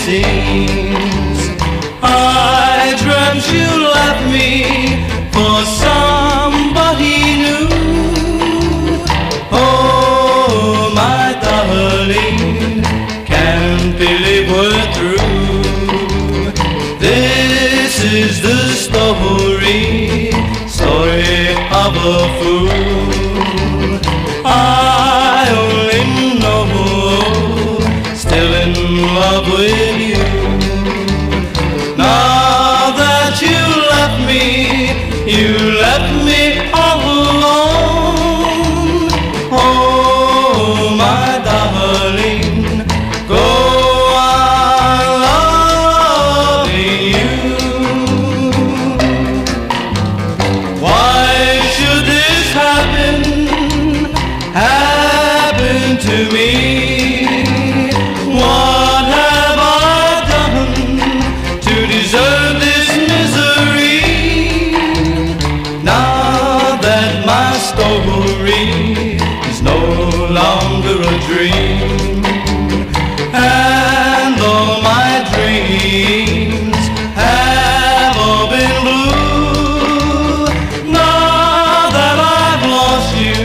seems. I dreamt you left me for somebody new. Oh, my darling, can't believe we're through. This is the story of a fool. I only know, still in love with you. Now that you left me all alone. Oh, my darling, go on loving you. Why should this happen to me? What have I done to deserve this misery? Now that my story is no longer a dream, and all my dreams have all been blue. Now that I've lost you,